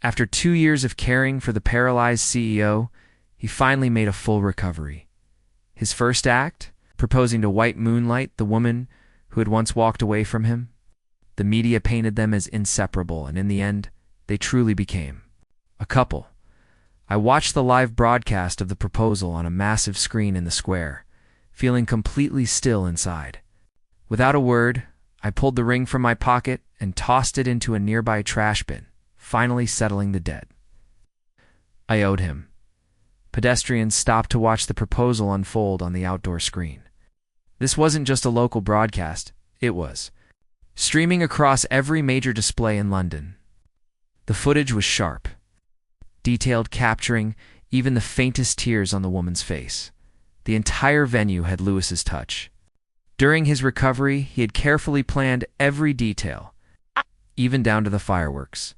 After 2 years of caring for the paralyzed CEO, he finally made a full recovery. His first act? Proposing to White Moonlight, the woman who had once walked away from him. The media painted them as inseparable, and in the end, they truly became a couple. I watched the live broadcast of the proposal on a massive screen in the square, feeling completely still inside. Without a word, I pulled the ring from my pocket and tossed it into a nearby trash bin, finally settling the debt I owed him. Pedestrians stopped to watch the proposal unfold on the outdoor screen. This wasn't just a local broadcast, it was streaming across every major display in London. The footage was sharp, detailed, capturing even the faintest tears on the woman's face. The entire venue had Lewis's touch. During his recovery, he had carefully planned every detail, even down to the fireworks.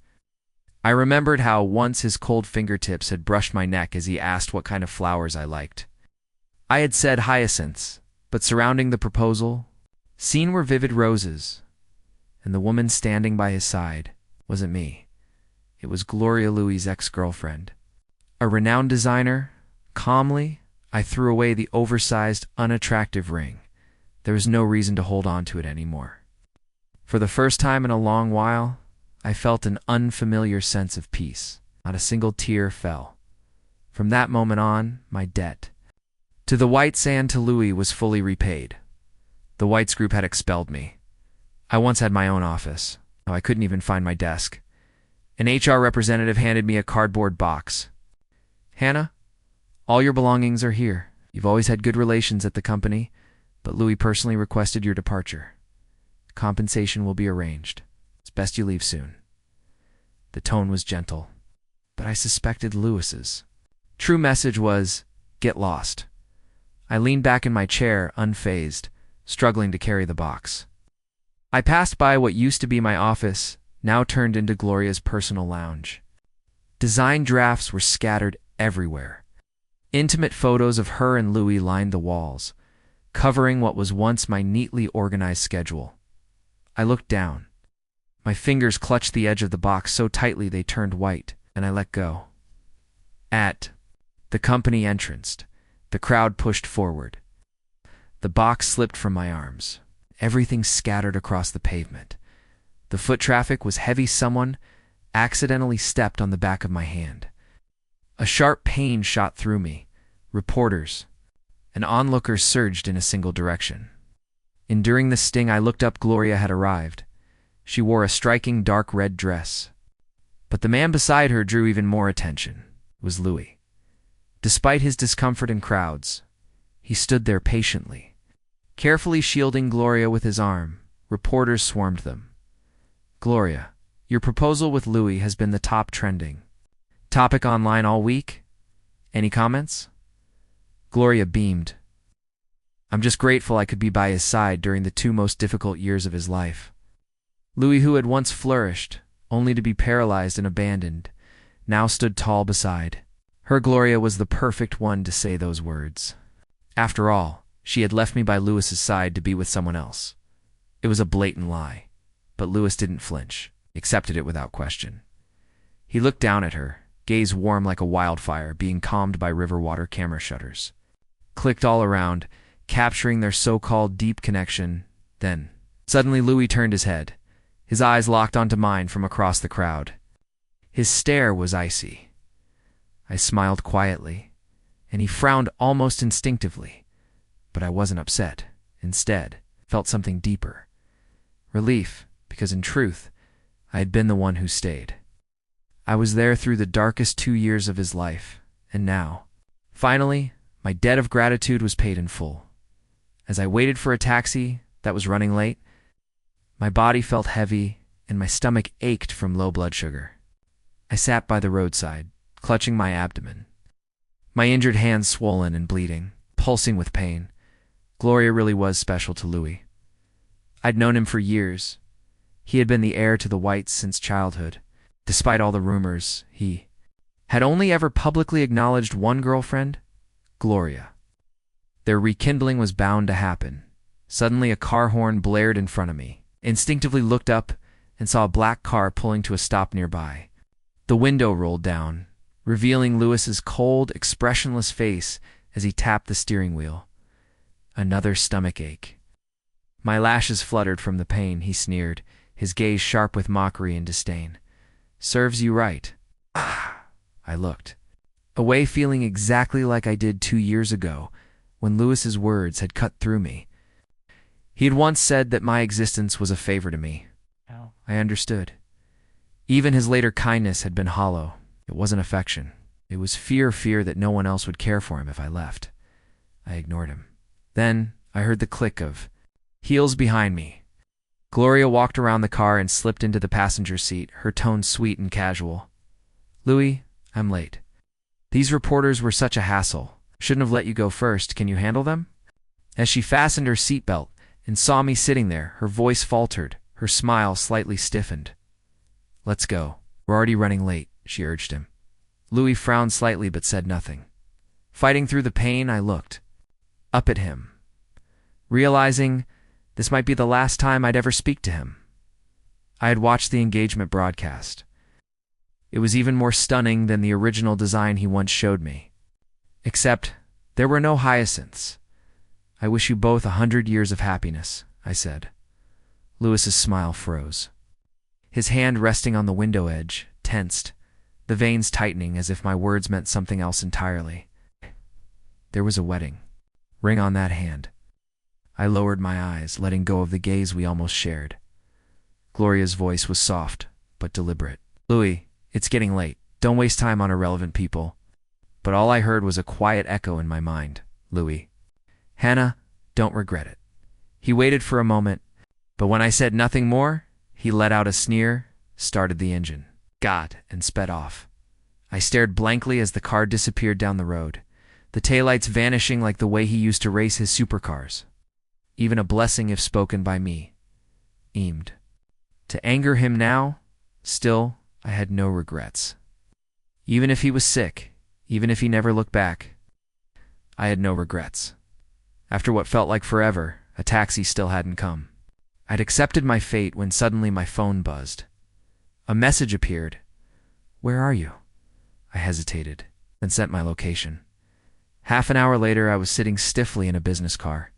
I remembered how once his cold fingertips had brushed my neck as he asked what kind of flowers I liked. I had said hyacinths, but surrounding the proposal, seen were vivid roses, and the woman standing by his side wasn't me. It was Gloria Louis' ex-girlfriend. A renowned designer. Calmly, I threw away the oversized, unattractive ring. There was no reason to hold on to it anymore. For the first time in a long while, I felt an unfamiliar sense of peace. Not a single tear fell. From that moment on, my debt to the Whites and to Louis was fully repaid. The Whites group had expelled me. I once had my own office. I couldn't even find my desk. An HR representative handed me a cardboard box. "Hannah, all your belongings are here. You've always had good relations at the company, but Louis personally requested your departure. Compensation will be arranged. It's best you leave soon." The tone was gentle, but I suspected Lewis's true message was, "Get lost." I leaned back in my chair, unfazed, struggling to carry the box. I passed by what used to be my office, now turned into Gloria's personal lounge. Design drafts were scattered everywhere. Intimate photos of her and Louis lined the walls, covering what was once my neatly organized schedule. I looked down. My fingers clutched the edge of the box so tightly they turned white, and I let go. At the company entrance, the crowd pushed forward. The box slipped from my arms. Everything scattered across the pavement. The foot traffic was heavy. Someone accidentally stepped on the back of my hand. A sharp pain shot through me. Reporters and onlookers surged in a single direction. Enduring the sting, I looked up. Gloria had arrived. She wore a striking dark red dress. But the man beside her drew even more attention. It was Louis. Despite his discomfort in crowds, he stood there patiently, carefully shielding Gloria with his arm. Reporters swarmed them. "Gloria, your proposal with Louis has been the top trending topic online all week. Any comments?" Gloria beamed. "I'm just grateful I could be by his side during the 2 most difficult years of his life." Louis, who had once flourished, only to be paralyzed and abandoned, now stood tall beside her. Gloria was the perfect one to say those words. After all, she had left me by Lewis's side to be with someone else. It was a blatant lie, but Lewis didn't flinch, accepted it without question. He looked down at her, gaze warm like a wildfire being calmed by river water camera shutters. Clicked all around, capturing their so-called deep connection. Then, suddenly Louis turned his head. His eyes locked onto mine from across the crowd. His stare was icy. I smiled quietly, and he frowned almost instinctively. But I wasn't upset. Instead, felt something deeper. Relief, because in truth, I had been the one who stayed. I was there through the darkest 2 years of his life, and now, finally, my debt of gratitude was paid in full. As I waited for a taxi that was running late, my body felt heavy and my stomach ached from low blood sugar. I sat by the roadside, clutching my abdomen, my injured hands swollen and bleeding, pulsing with pain. Gloria really was special to Louis. I'd known him for years. He had been the heir to the Whites since childhood. Despite all the rumors, he had only ever publicly acknowledged one girlfriend, Gloria. Their rekindling was bound to happen. Suddenly a car horn blared in front of me. Instinctively looked up and saw a black car pulling to a stop nearby. The window rolled down, revealing Lewis's cold, expressionless face as he tapped the steering wheel. Another stomach ache. My lashes fluttered from the pain, he sneered, his gaze sharp with mockery and disdain. Serves you right. Ah, I looked, away feeling exactly like I did 2 years ago, when Lewis's words had cut through me. He had once said that my existence was a favor to me. I understood. Even his later kindness had been hollow. It wasn't affection. It was fear that no one else would care for him if I left. I ignored him. Then I heard the click of heels behind me. Gloria walked around the car and slipped into the passenger seat, her tone sweet and casual. Louis, I'm late. These reporters were such a hassle. Shouldn't have let you go first. Can you handle them? As she fastened her seatbelt and saw me sitting there, her voice faltered, her smile slightly stiffened. Let's go. We're already running late, she urged him. Louis frowned slightly but said nothing. Fighting through the pain, I looked up at him, realizing this might be the last time I'd ever speak to him. I had watched the engagement broadcast. It was even more stunning than the original design he once showed me. Except there were no hyacinths. I wish you both 100 years of happiness, I said. Lewis's smile froze. His hand resting on the window edge, tensed, the veins tightening as if my words meant something else entirely. There was a wedding ring on that hand. I lowered my eyes, letting go of the gaze we almost shared. Gloria's voice was soft, but deliberate. Louis, it's getting late. Don't waste time on irrelevant people. But all I heard was a quiet echo in my mind. Louis. Hannah, don't regret it. He waited for a moment, but when I said nothing more, he let out a sneer, started the engine, got, and sped off. I stared blankly as the car disappeared down the road, the taillights vanishing like the way he used to race his supercars. Even a blessing if spoken by me. Aimed. To anger him now, still, I had no regrets. Even if he was sick, even if he never looked back, I had no regrets. After what felt like forever, a taxi still hadn't come. I'd accepted my fate when suddenly my phone buzzed. A message appeared. Where are you? I hesitated, then sent my location. Half an hour later, I was sitting stiffly in a business car.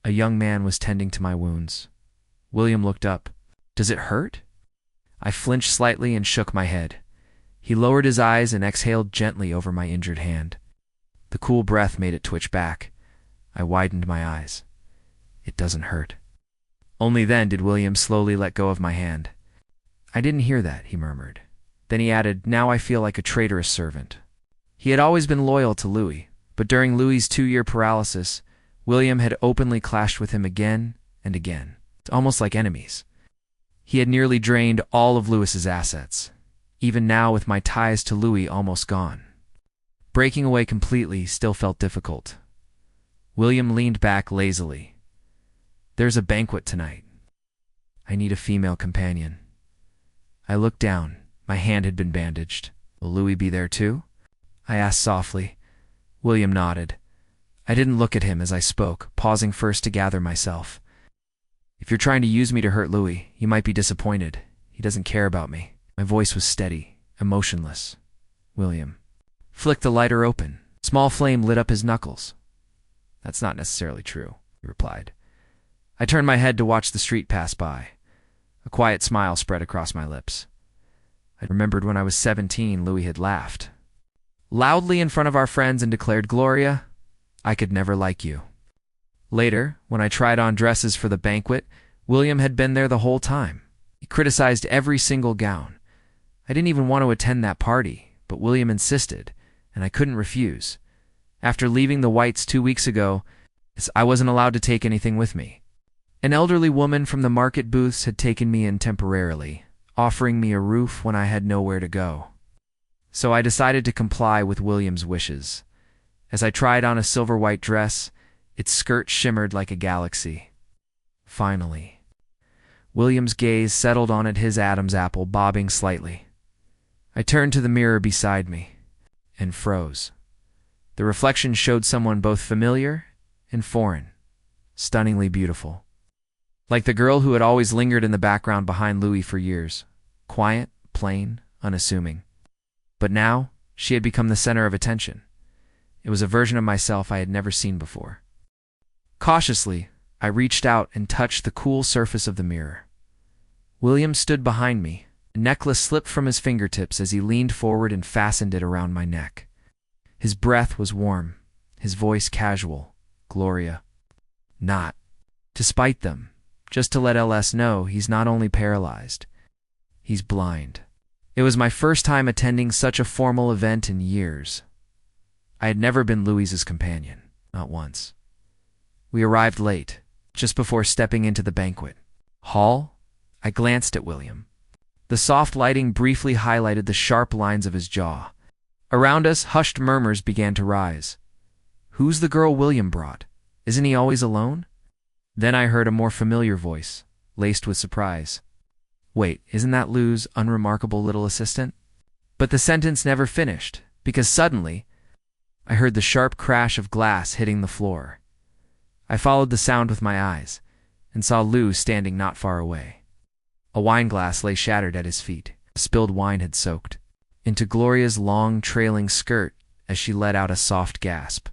A young man was tending to my wounds. William looked up. Does it hurt? I flinched slightly and shook my head. He lowered his eyes and exhaled gently over my injured hand. The cool breath made it twitch back. I widened my eyes. It doesn't hurt. Only then did William slowly let go of my hand. I didn't hear that, he murmured. Then he added, now I feel like a traitorous servant. He had always been loyal to Louis, but during Louis's 2-year paralysis, William had openly clashed with him again and again, almost like enemies. He had nearly drained all of Lewis's assets, even now with my ties to Louis almost gone. Breaking away completely still felt difficult. William leaned back lazily. There's a banquet tonight. I need a female companion. I looked down. My hand had been bandaged. Will Louis be there too? I asked softly. William nodded. I didn't look at him as I spoke, pausing first to gather myself. If you're trying to use me to hurt Louis, you might be disappointed. He doesn't care about me. My voice was steady, emotionless. William. Flicked the lighter open. Small flame lit up his knuckles. That's not necessarily true, he replied. I turned my head to watch the street pass by. A quiet smile spread across my lips. I remembered when I was 17, Louis had laughed loudly in front of our friends and declared, Gloria, I could never like you. Later, when I tried on dresses for the banquet, William had been there the whole time. He criticized every single gown. I didn't even want to attend that party, but William insisted, and I couldn't refuse. After leaving the Whites 2 weeks ago, I wasn't allowed to take anything with me. An elderly woman from the market booths had taken me in temporarily, offering me a roof when I had nowhere to go. So I decided to comply with William's wishes. As I tried on a silver-white dress, its skirt shimmered like a galaxy. Finally, William's gaze settled on it, his Adam's apple bobbing slightly. I turned to the mirror beside me and froze. The reflection showed someone both familiar and foreign, stunningly beautiful. Like the girl who had always lingered in the background behind Louis for years. Quiet, plain, unassuming. But now, she had become the center of attention. It was a version of myself I had never seen before. Cautiously, I reached out and touched the cool surface of the mirror. William stood behind me. A necklace slipped from his fingertips as he leaned forward and fastened it around my neck. His breath was warm, his voice casual. Gloria. Not. To spite them, just to let LS know he's not only paralyzed, he's blind. It was my first time attending such a formal event in years. I had never been Louise's companion, not once. We arrived late, just before stepping into the banquet hall. I glanced at William. The soft lighting briefly highlighted the sharp lines of his jaw. Around us, hushed murmurs began to rise. Who's the girl William brought? Isn't he always alone? Then I heard a more familiar voice, laced with surprise. Wait, isn't that Lou's unremarkable little assistant? But the sentence never finished, because suddenly, I heard the sharp crash of glass hitting the floor. I followed the sound with my eyes, and saw Lou standing not far away. A wine glass lay shattered at his feet. Spilled wine had soaked into Gloria's long, trailing skirt as she let out a soft gasp.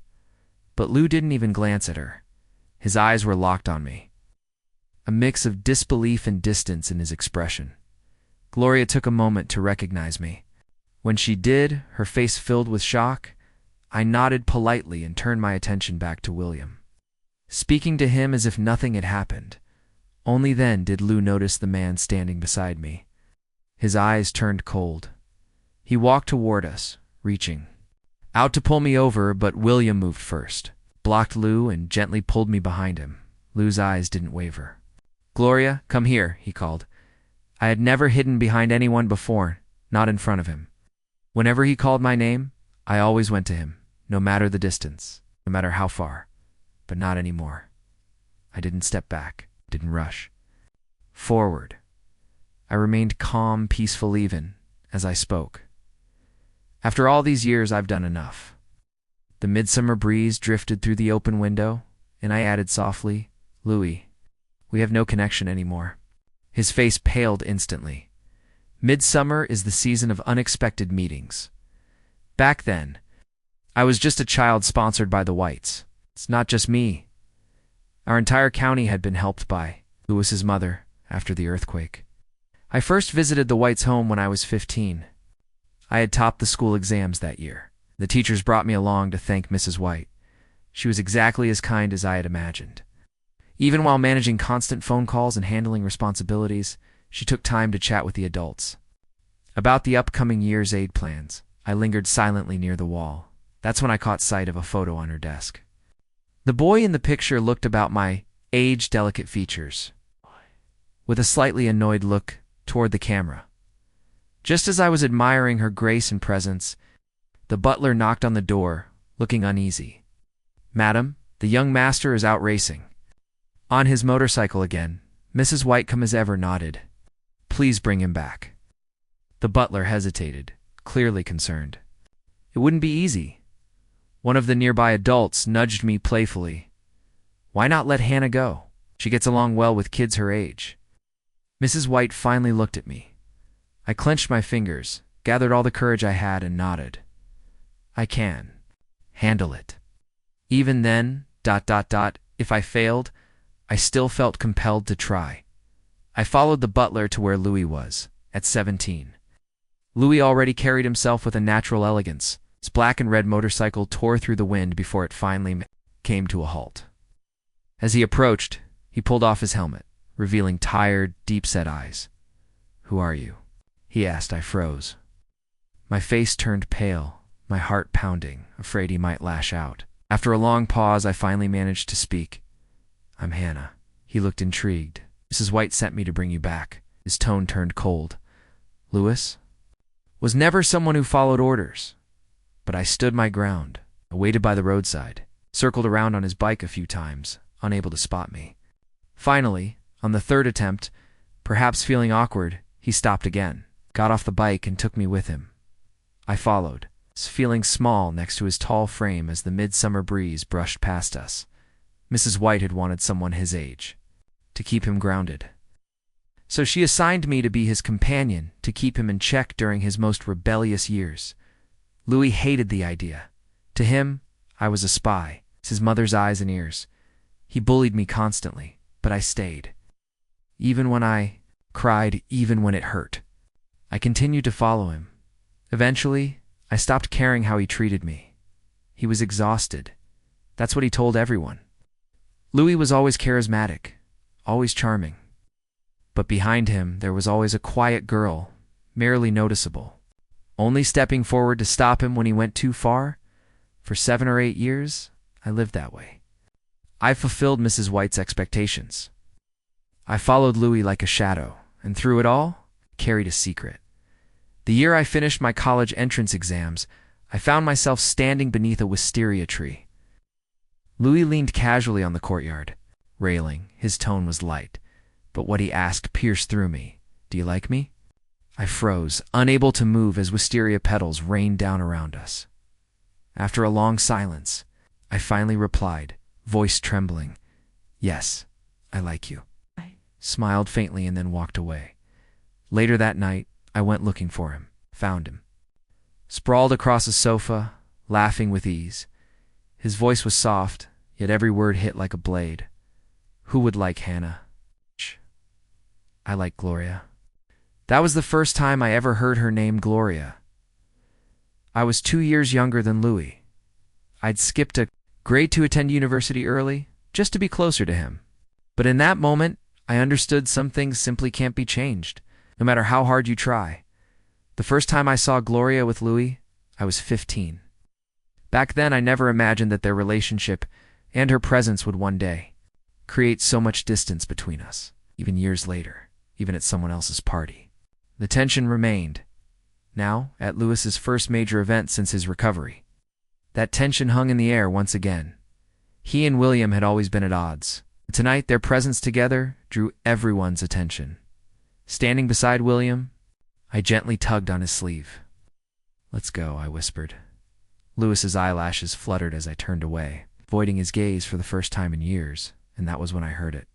But Lou didn't even glance at her. His eyes were locked on me, a mix of disbelief and distance in his expression. Gloria took a moment to recognize me. When she did, her face filled with shock, I nodded politely and turned my attention back to William, speaking to him as if nothing had happened. Only then did Lou notice the man standing beside me. His eyes turned cold. He walked toward us, reaching out to pull me over, but William moved first, blocked Lou, and gently pulled me behind him. Lou's eyes didn't waver. Gloria, come here, he called. I had never hidden behind anyone before, not in front of him. Whenever he called my name, I always went to him, no matter the distance, no matter how far. But not anymore. I didn't step back, didn't rush. Forward. I remained calm, peaceful even, as I spoke. After all these years, I've done enough. The midsummer breeze drifted through the open window, and I added softly, Louis, we have no connection anymore. His face paled instantly. Midsummer is the season of unexpected meetings. Back then, I was just a child sponsored by the Whites. It's not just me. Our entire county had been helped by Louis's mother after the earthquake. I first visited the Whites' home when I was 15. I had topped the school exams that year. The teachers brought me along to thank Mrs. White. She was exactly as kind as I had imagined. Even while managing constant phone calls and handling responsibilities, she took time to chat with the adults. About the upcoming year's aid plans, I lingered silently near the wall. That's when I caught sight of a photo on her desk. The boy in the picture looked about my age-delicate features, with a slightly annoyed look toward the camera. Just as I was admiring her grace and presence, the butler knocked on the door, looking uneasy. Madam, the young master is out racing. On his motorcycle again. Mrs. White, come as ever, nodded. Please bring him back. The butler hesitated, clearly concerned. It wouldn't be easy. One of the nearby adults nudged me playfully. Why not let Hannah go? She gets along well with kids her age. Mrs. White finally looked at me. I clenched my fingers, gathered all the courage I had, and nodded. I can handle it. Even then, if I failed, I still felt compelled to try. I followed the butler to where Louis was, at 17. Louis already carried himself with a natural elegance. His black and red motorcycle tore through the wind before it finally came to a halt. As he approached, he pulled off his helmet, revealing tired, deep-set eyes. Who are you? He asked. I froze. My face turned pale, my heart pounding, afraid he might lash out. After a long pause, I finally managed to speak. I'm Hannah. He looked intrigued. Mrs. White sent me to bring you back. His tone turned cold. Louis was never someone who followed orders. But I stood my ground. I waited by the roadside, circled around on his bike a few times, unable to spot me. Finally, on the third attempt, perhaps feeling awkward, he stopped again, got off the bike, and took me with him. I followed, feeling small next to his tall frame as the midsummer breeze brushed past us. Mrs. White had wanted someone his age, to keep him grounded. So she assigned me to be his companion to keep him in check during his most rebellious years. Louis hated the idea. To him, I was a spy, his mother's eyes and ears. He bullied me constantly, but I stayed. Even when I cried, even when it hurt. I continued to follow him. Eventually, I stopped caring how he treated me. He was exhausted. That's what he told everyone. Louis was always charismatic, always charming. But behind him, there was always a quiet girl, merely noticeable, only stepping forward to stop him when he went too far. For 7 or 8 years, I lived that way. I fulfilled Mrs. White's expectations. I followed Louis like a shadow, and through it all, carried a secret. The year I finished my college entrance exams, I found myself standing beneath a wisteria tree. Louis leaned casually on the courtyard railing. His tone was light, but what he asked pierced through me. "Do you like me?" I froze, unable to move as wisteria petals rained down around us. After a long silence, I finally replied, voice trembling, "Yes, I like you." Smiled faintly and then walked away. Later that night, I went looking for him, found him. Sprawled across a sofa, laughing with ease. His voice was soft, yet every word hit like a blade. "Who would like Hannah?" "I like Gloria." That was the first time I ever heard her name, Gloria. I was 2 years younger than Louis. I'd skipped a grade to attend university early, just to be closer to him. But in that moment, I understood some things simply can't be changed, no matter how hard you try. The first time I saw Gloria with Louis, I was 15. Back then, I never imagined that their relationship and her presence would one day create so much distance between us, even years later, even at someone else's party. The tension remained. Now, at Louis's first major event since his recovery, that tension hung in the air once again. He and William had always been at odds. Tonight, their presence together drew everyone's attention. Standing beside William, I gently tugged on his sleeve. "Let's go," I whispered. Louis's eyelashes fluttered as I turned away, avoiding his gaze for the first time in years, and that was when I heard it.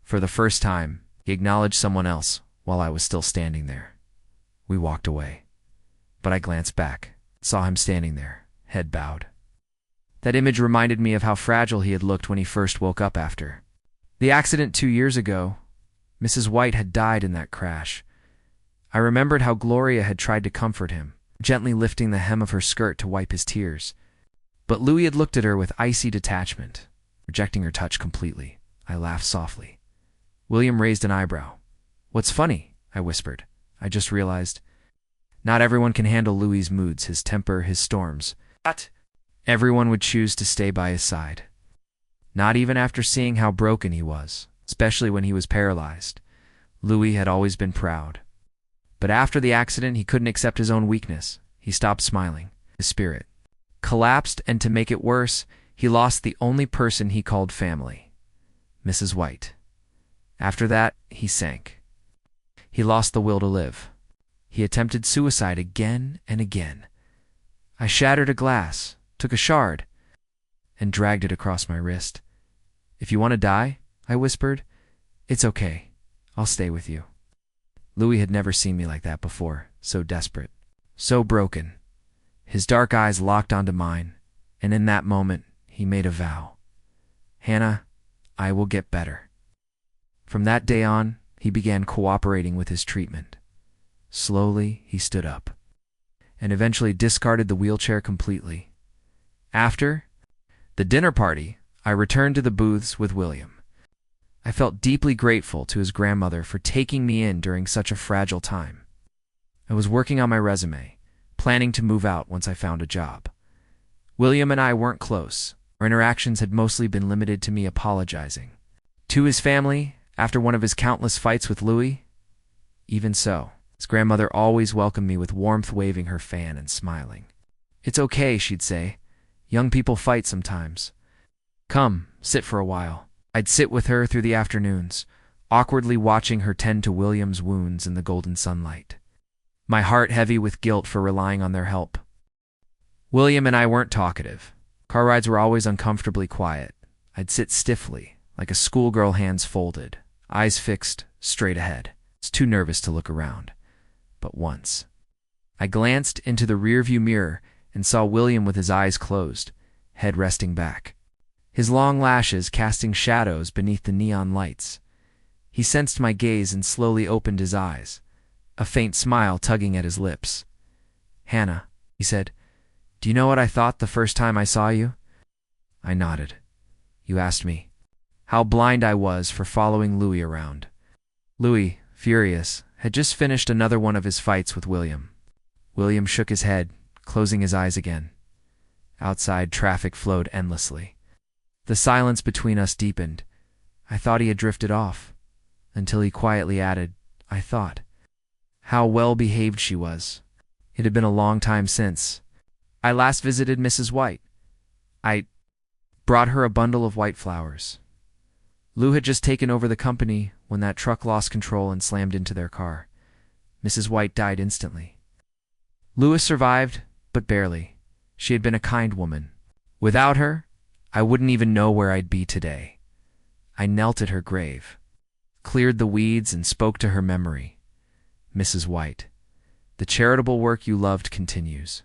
For the first time, he acknowledged someone else while I was still standing there. We walked away, but I glanced back, saw him standing there, head bowed. That image reminded me of how fragile he had looked when he first woke up after the accident 2 years ago. Mrs. White had died in that crash. I remembered how Gloria had tried to comfort him, gently lifting the hem of her skirt to wipe his tears. But Louis had looked at her with icy detachment, rejecting her touch completely. I laughed softly. William raised an eyebrow. "What's funny?" I whispered. I just realized. Not everyone can handle Louis's moods, his temper, his storms. Not everyone would choose to stay by his side. Not even after seeing how broken he was, especially when he was paralyzed. Louis had always been proud. But after the accident, he couldn't accept his own weakness. He stopped smiling. His spirit collapsed, and to make it worse, he lost the only person he called family, Mrs. White. After that, he sank. He lost the will to live. He attempted suicide again and again. I shattered a glass, took a shard, and dragged it across my wrist. "If you want to die," I whispered, "it's okay. I'll stay with you." Louis had never seen me like that before, so desperate, so broken. His dark eyes locked onto mine, and in that moment, he made a vow. "Hannah, I will get better." From that day on, he began cooperating with his treatment. Slowly, he stood up, and eventually discarded the wheelchair completely. After the dinner party, I returned to the booths with William. I felt deeply grateful to his grandmother for taking me in during such a fragile time. I was working on my resume, planning to move out once I found a job. William and I weren't close. Our interactions had mostly been limited to me apologizing to his family after one of his countless fights with Louis. Even so, his grandmother always welcomed me with warmth, waving her fan and smiling. "It's okay," she'd say. "Young people fight sometimes. Come, sit for a while." I'd sit with her through the afternoons, awkwardly watching her tend to William's wounds in the golden sunlight, my heart heavy with guilt for relying on their help. William and I weren't talkative. Car rides were always uncomfortably quiet. I'd sit stiffly, like a schoolgirl, hands folded, eyes fixed, straight ahead. was too nervous to look around. But once, I glanced into the rearview mirror and saw William with his eyes closed, head resting back, his long lashes casting shadows beneath the neon lights. He sensed my gaze and slowly opened his eyes, a faint smile tugging at his lips. "Hannah," he said, "do you know what I thought the first time I saw you?" I nodded. "You asked me how blind I was for following Louis around." Louis, furious, had just finished another one of his fights with William. William shook his head, closing his eyes again. Outside, traffic flowed endlessly. The silence between us deepened. I thought he had drifted off, until he quietly added, "I thought." How well-behaved she was. It had been a long time since I last visited Mrs. White. I brought her a bundle of white flowers. Lou had just taken over the company when that truck lost control and slammed into their car. Mrs. White died instantly. Louis survived, but barely. She had been a kind woman. Without her, I wouldn't even know where I'd be today. I knelt at her grave, cleared the weeds, and spoke to her memory. "Mrs. White, the charitable work you loved continues.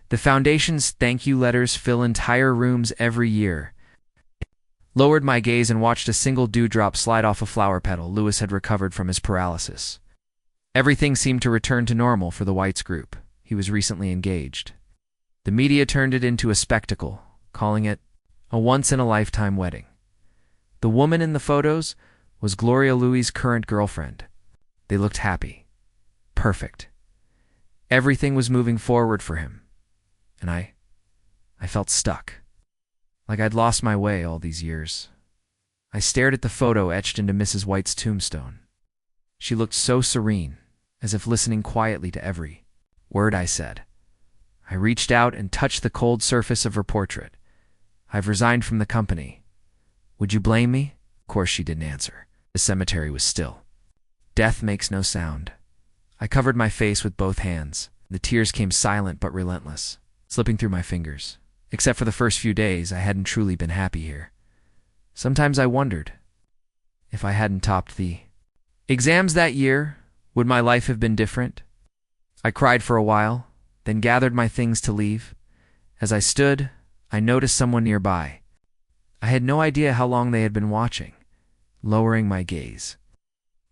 The Foundation's thank you letters fill entire rooms every year." Lowered my gaze and watched a single dewdrop slide off a flower petal. Louis had recovered from his paralysis. Everything seemed to return to normal for the Whites group. He was recently engaged. The media turned it into a spectacle, calling it a once-in-a-lifetime wedding. The woman in the photos was Gloria Louis' current girlfriend. They looked happy. Perfect. Everything was moving forward for him. And I felt stuck. Like I'd lost my way all these years. I stared at the photo etched into Mrs. White's tombstone. She looked so serene, as if listening quietly to every word I said. I reached out and touched the cold surface of her portrait. "I've resigned from the company. Would you blame me?" Of course she didn't answer. The cemetery was still. Death makes no sound. I covered my face with both hands. The tears came silent but relentless, slipping through my fingers. Except for the first few days, I hadn't truly been happy here. Sometimes I wondered, if I hadn't topped the exams that year, would my life have been different? I cried for a while, then gathered my things to leave. As I stood, I noticed someone nearby. I had no idea how long they had been watching. Lowering my gaze,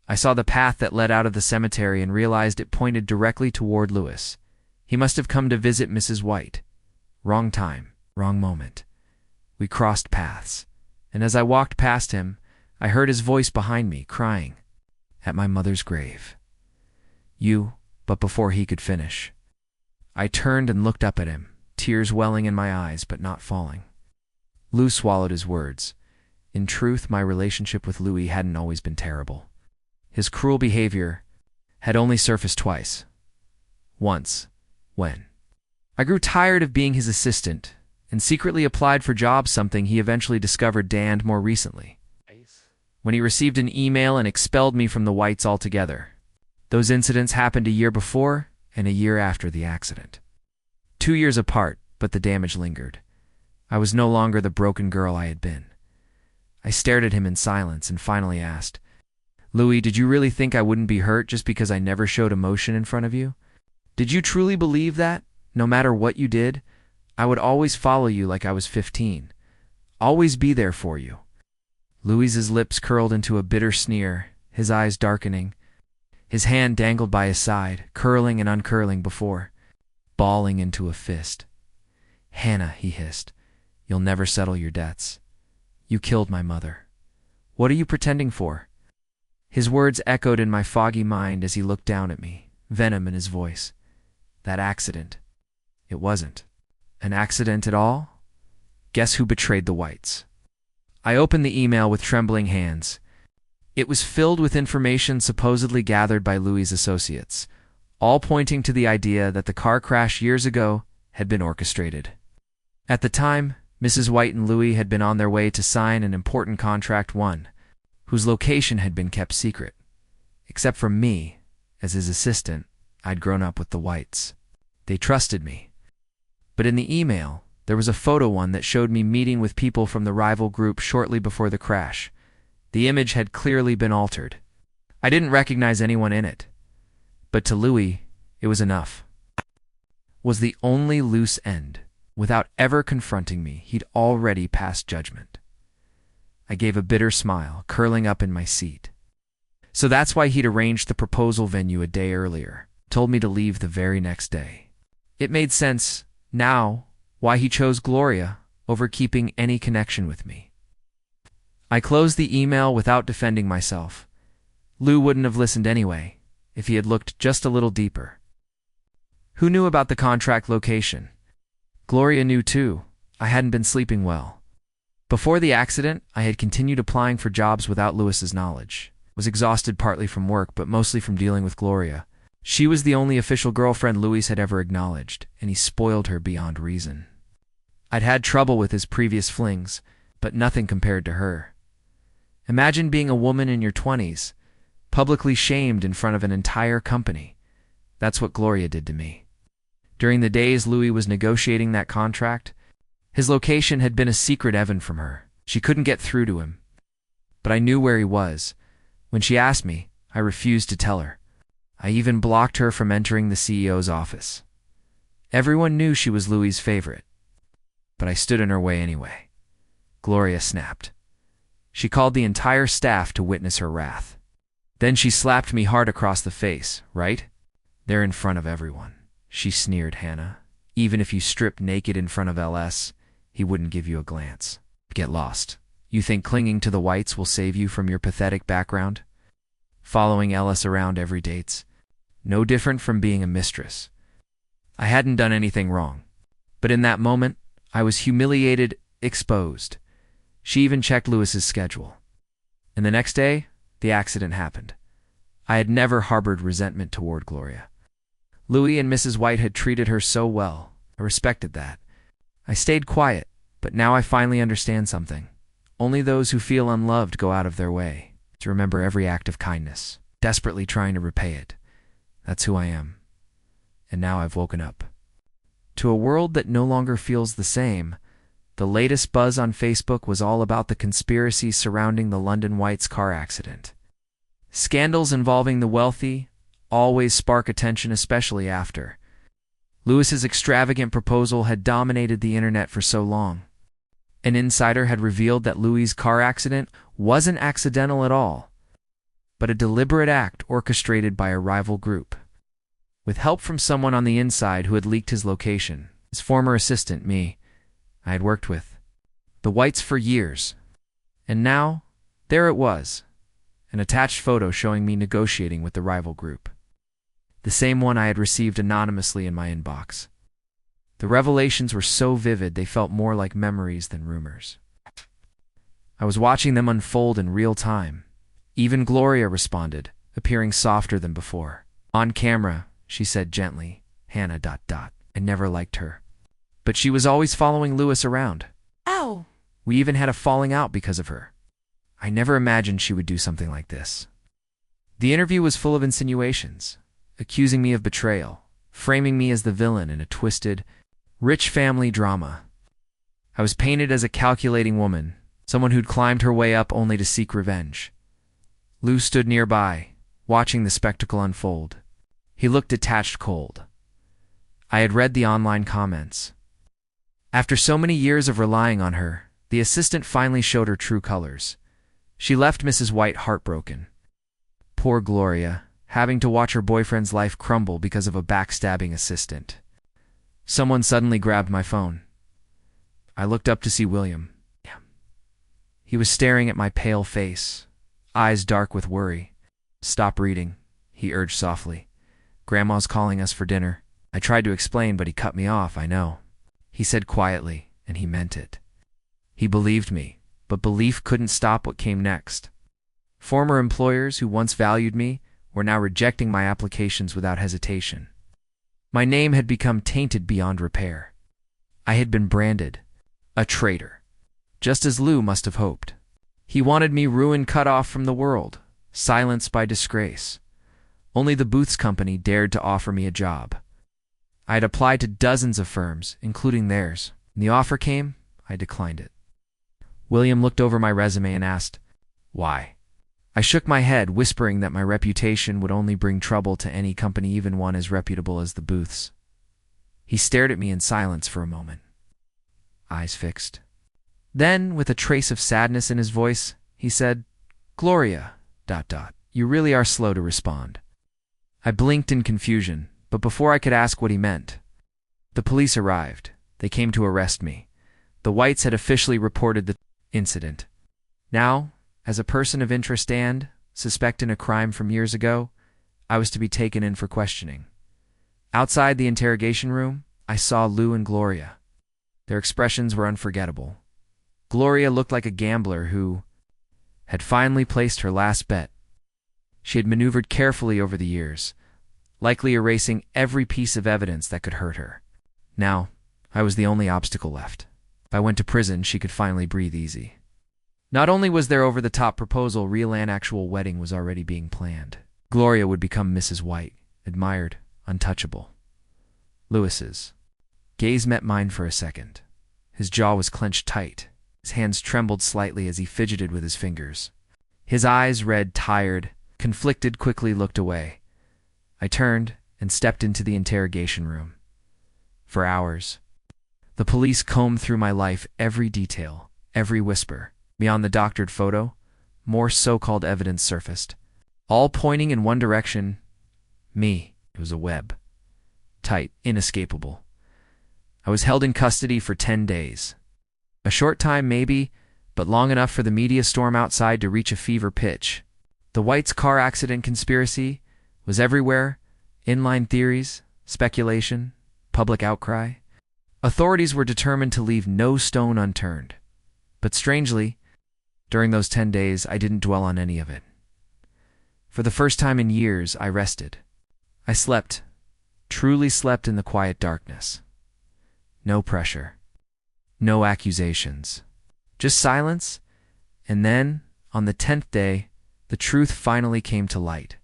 I saw the path that led out of the cemetery and realized it pointed directly toward Louis. He must have come to visit Mrs. White. Wrong time, wrong moment. We crossed paths, and as I walked past him, I heard his voice behind me, crying, "At my mother's grave." But before he could finish, I turned and looked up at him, tears welling in my eyes but not falling. Lou swallowed his words. In truth, my relationship with Louis hadn't always been terrible. His cruel behavior had only surfaced twice. Once, when I grew tired of being his assistant and secretly applied for jobs, something he eventually discovered day and more recently, when he received an email and expelled me from the Whites altogether. Those incidents happened a year before and a year after the accident. 2 years apart, but the damage lingered. I was no longer the broken girl I had been. I stared at him in silence and finally asked, "Louis, did you really think I wouldn't be hurt just because I never showed emotion in front of you? Did you truly believe that, no matter what you did, I would always follow you like I was 15? Always be there for you?" Louis's lips curled into a bitter sneer, his eyes darkening. His hand dangled by his side, curling and uncurling before balling into a fist. "Hannah," he hissed, "you'll never settle your debts. You killed my mother. What are you pretending for?" His words echoed in my foggy mind as he looked down at me, venom in his voice. That accident. It wasn't an accident at all. Guess who betrayed the Whites? I opened the email with trembling hands. It was filled with information supposedly gathered by Louis's associates, all pointing to the idea that the car crash years ago had been orchestrated. At the time, Mrs. White and Louis had been on their way to sign an important contract, one whose location had been kept secret. Except for me, as his assistant, I'd grown up with the Whites. They trusted me. But in the email, there was a photo one that showed me meeting with people from the rival group shortly before the crash. The image had clearly been altered. I didn't recognize anyone in it, but to Louis, it was enough. Was the only loose end. Without ever confronting me, he'd already passed judgment. I gave a bitter smile, curling up in my seat. So that's why he'd arranged the proposal venue a day earlier, told me to leave the very next day. It made sense now why he chose Gloria over keeping any connection with me. I closed the email without defending myself. Lou wouldn't have listened anyway, if he had looked just a little deeper. Who knew about the contract location? Gloria knew too. I hadn't been sleeping well. Before the accident, I had continued applying for jobs without Louis's knowledge. Was exhausted partly from work, but mostly from dealing with Gloria. She was the only official girlfriend Louis had ever acknowledged, and he spoiled her beyond reason. I'd had trouble with his previous flings, but nothing compared to her. Imagine being a woman in your 20s, publicly shamed in front of an entire company. That's what Gloria did to me. During the days Louis was negotiating that contract, his location had been a secret heaven from her. She couldn't get through to him. But I knew where he was. When she asked me, I refused to tell her. I even blocked her from entering the CEO's office. Everyone knew she was Louis's favorite. But I stood in her way anyway. Gloria snapped. She called the entire staff to witness her wrath. Then she slapped me hard across the face, right? There in front of everyone. She sneered, Hannah. Even if you stripped naked in front of LS, he wouldn't give you a glance. Get lost. You think clinging to the whites will save you from your pathetic background? Following Ellis around every date's no different from being a mistress. I hadn't done anything wrong. But in that moment, I was humiliated, exposed. She even checked Louis's schedule. And the next day, the accident happened. I had never harbored resentment toward Gloria. Louis and Mrs. White had treated her so well. I respected that. I stayed quiet, but now I finally understand something. Only those who feel unloved go out of their way to remember every act of kindness, desperately trying to repay it. That's who I am. And now I've woken up. To a world that no longer feels the same, the latest buzz on Facebook was all about the conspiracy surrounding the London White's car accident. Scandals involving the wealthy always spark attention, especially after Louis's extravagant proposal had dominated the internet for so long. An insider had revealed that Louis's car accident wasn't accidental at all, but a deliberate act orchestrated by a rival group. With help from someone on the inside who had leaked his location, his former assistant, me, I had worked with the Whites for years. And now, there it was, an attached photo showing me negotiating with the rival group. The same one I had received anonymously in my inbox. The revelations were so vivid they felt more like memories than rumors. I was watching them unfold in real time. Even Gloria responded, appearing softer than before. On camera, she said gently, Hannah ... I never liked her. But she was always following Louis around. Ow! We even had a falling out because of her. I never imagined she would do something like this. The interview was full of insinuations, accusing me of betrayal, framing me as the villain in a twisted, rich family drama. I was painted as a calculating woman, someone who'd climbed her way up only to seek revenge. Lou stood nearby, watching the spectacle unfold. He looked detached, cold. I had read the online comments. After so many years of relying on her, the assistant finally showed her true colors. She left Mrs. White heartbroken. Poor Gloria, having to watch her boyfriend's life crumble because of a backstabbing assistant. Someone suddenly grabbed my phone. I looked up to see William. He was staring at my pale face, eyes dark with worry. Stop reading, he urged softly. Grandma's calling us for dinner. I tried to explain, but he cut me off, I know. He said quietly, and he meant it. He believed me, but belief couldn't stop what came next. Former employers who once valued me were now rejecting my applications without hesitation. My name had become tainted beyond repair. I had been branded a traitor, just as Lou must have hoped. He wanted me ruined, cut off from the world, silenced by disgrace. Only the Booth's company dared to offer me a job. I had applied to dozens of firms, including theirs. When the offer came, I declined it. William looked over my resume and asked, "Why?" I shook my head, whispering that my reputation would only bring trouble to any company, even one as reputable as the Booths. He stared at me in silence for a moment, eyes fixed. Then, with a trace of sadness in his voice, he said, "Gloria, ... You really are slow to respond." I blinked in confusion, but before I could ask what he meant, the police arrived. They came to arrest me. The Whites had officially reported the incident. Now, as a person of interest and suspect in a crime from years ago, I was to be taken in for questioning. Outside the interrogation room, I saw Lou and Gloria. Their expressions were unforgettable. Gloria looked like a gambler who had finally placed her last bet. She had maneuvered carefully over the years, likely erasing every piece of evidence that could hurt her. Now, I was the only obstacle left. If I went to prison, she could finally breathe easy. Not only was their over-the-top proposal real, an actual wedding was already being planned. Gloria would become Mrs. White, admired, untouchable. Lewis's gaze met mine for a second. His jaw was clenched tight. His hands trembled slightly as he fidgeted with his fingers. His eyes, red, tired, conflicted, quickly looked away. I turned and stepped into the interrogation room. For hours, the police combed through my life, every detail, every whisper. Beyond the doctored photo, more so-called evidence surfaced, all pointing in one direction: me. It was a web. Tight, inescapable. I was held in custody for 10 days. A short time, maybe, but long enough for the media storm outside to reach a fever pitch. The White's car accident conspiracy was everywhere. Inline theories, speculation, public outcry. Authorities were determined to leave no stone unturned. But strangely, during those 10 days, I didn't dwell on any of it. For the first time in years, I rested. I slept, truly slept in the quiet darkness. No pressure. No accusations. Just silence. And then, on the 10th day, the truth finally came to light.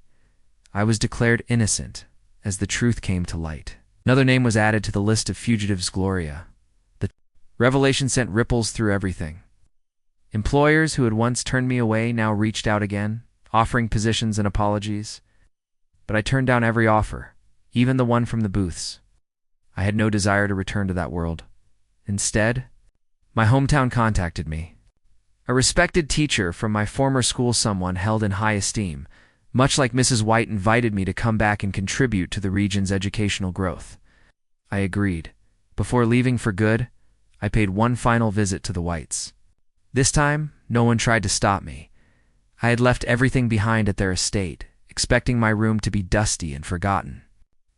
I was declared innocent as the truth came to light. Another name was added to the list of fugitives: Gloria. The revelation sent ripples through everything. Employers who had once turned me away now reached out again, offering positions and apologies. But I turned down every offer, even the one from the Booths. I had no desire to return to that world. Instead, my hometown contacted me. A respected teacher from my former school, someone held in high esteem, much like Mrs. White, invited me to come back and contribute to the region's educational growth. I agreed. Before leaving for good, I paid one final visit to the Whites. This time, no one tried to stop me. I had left everything behind at their estate, expecting my room to be dusty and forgotten.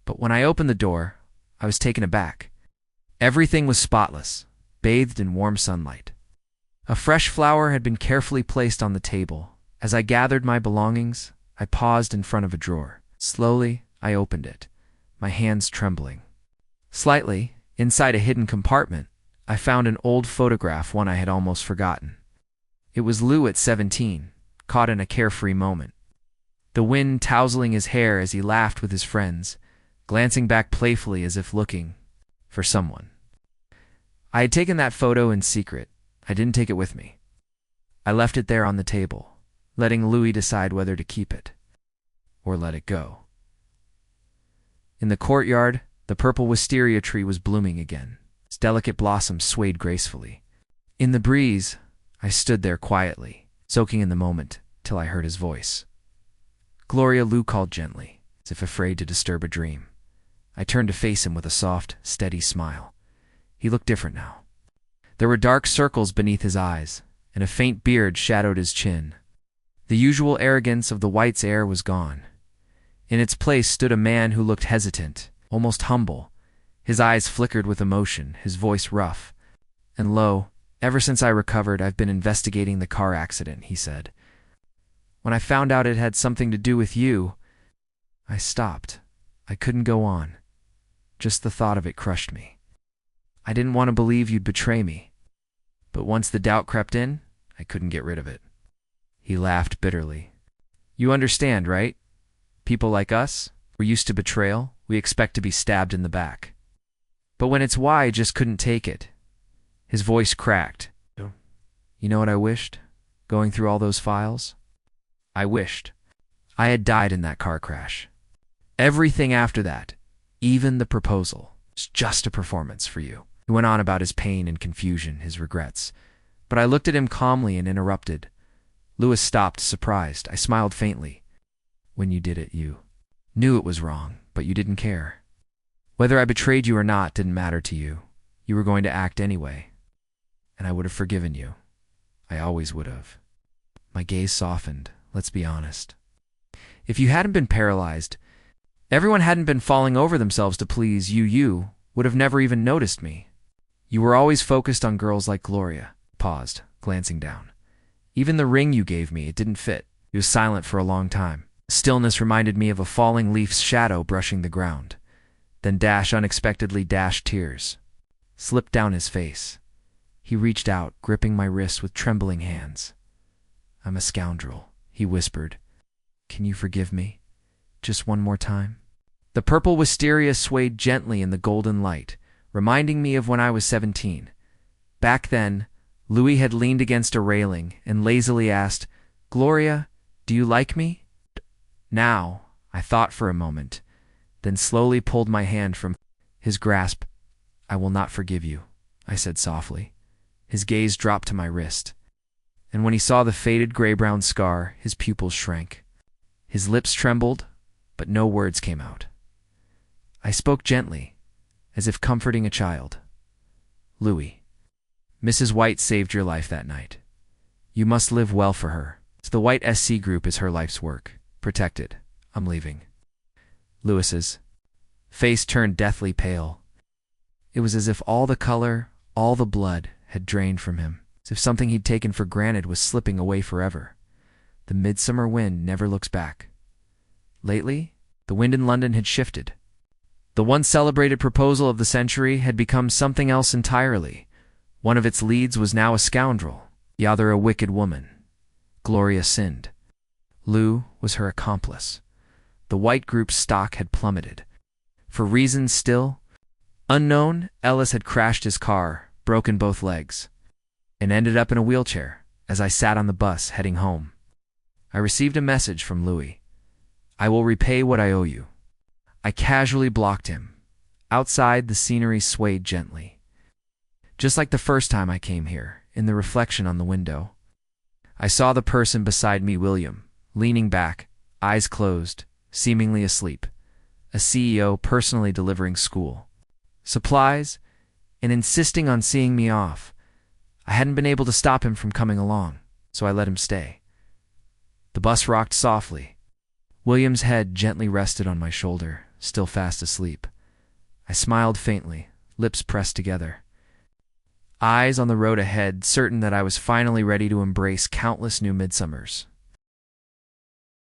But when I opened the door, I was taken aback. Everything was spotless, bathed in warm sunlight. A fresh flower had been carefully placed on the table. As I gathered my belongings, I paused in front of a drawer. Slowly, I opened it, my hands trembling. Slightly, inside a hidden compartment, I found an old photograph, one I had almost forgotten. It was Lou at 17, caught in a carefree moment. The wind tousling his hair as he laughed with his friends, glancing back playfully as if looking for someone. I had taken that photo in secret. I didn't take it with me. I left it there on the table, letting Louis decide whether to keep it or let it go. In the courtyard, the purple wisteria tree was blooming again. Its delicate blossoms swayed gracefully. In the breeze, I stood there quietly, soaking in the moment, till I heard his voice. "Gloria," Lou called gently, as if afraid to disturb a dream. I turned to face him with a soft, steady smile. He looked different now. There were dark circles beneath his eyes, and a faint beard shadowed his chin. The usual arrogance of the White's air was gone. In its place stood a man who looked hesitant, almost humble. His eyes flickered with emotion, his voice rough and low. "Ever since I recovered, I've been investigating the car accident," he said. "When I found out it had something to do with you, I stopped. I couldn't go on. Just the thought of it crushed me. I didn't want to believe you'd betray me. But once the doubt crept in, I couldn't get rid of it." He laughed bitterly. "You understand, right? People like us, we're used to betrayal. We expect to be stabbed in the back. But when it's why, I just couldn't take it." His voice cracked. "You know what I wished, going through all those files? I wished I had died in that car crash. Everything after that, even the proposal, was just a performance for you. He went on about his pain and confusion, his regrets. But I looked at him calmly and interrupted. Lewis stopped, surprised. I smiled faintly. When you did it, you knew it was wrong, but you didn't care. Whether I betrayed you or not didn't matter to you. You were going to act anyway. And I would have forgiven you. I always would have. My gaze softened. Let's be honest. If you hadn't been paralyzed, everyone hadn't been falling over themselves to please you, you would have never even noticed me. You were always focused on girls like Gloria. Paused, glancing down. Even the ring you gave me, it didn't fit. He was silent for a long time. Stillness reminded me of a falling leaf's shadow brushing the ground. Then unexpectedly dashed tears slipped down his face. He reached out, gripping my wrist with trembling hands. I'm a scoundrel, he whispered. Can you forgive me? Just one more time? The purple wisteria swayed gently in the golden light, reminding me of when I was 17. Back then, Louis had leaned against a railing and lazily asked, Gloria, do you like me? Now, I thought for a moment, then slowly pulled my hand from his grasp. I will not forgive you, I said softly. His gaze dropped to my wrist, and when he saw the faded gray-brown scar, his pupils shrank. His lips trembled, but no words came out. I spoke gently, as if comforting a child. Louis, Mrs. White saved your life that night. You must live well for her. The White SC group is her life's work. Protected. I'm leaving. Lewis's face turned deathly pale. It was as if all the color, all the blood, had drained from him, as if something he'd taken for granted was slipping away forever. The midsummer wind never looks back. Lately, the wind in London had shifted. The once celebrated proposal of the century had become something else entirely. One of its leads was now a scoundrel, the other a wicked woman. Gloria sinned. Lou was her accomplice. The White group's stock had plummeted. For reasons still unknown, Ellis had crashed his car, broken both legs, and ended up in a wheelchair as I sat on the bus heading home. I received a message from Louis. I will repay what I owe you. I casually blocked him. Outside, the scenery swayed gently. Just like the first time I came here, in the reflection on the window. I saw the person beside me, William, leaning back, eyes closed, seemingly asleep. A CEO personally delivering school supplies and insisting on seeing me off. I hadn't been able to stop him from coming along, so I let him stay. The bus rocked softly. William's head gently rested on my shoulder, still fast asleep. I smiled faintly, lips pressed together. Eyes on the road ahead, certain that I was finally ready to embrace countless new midsummers.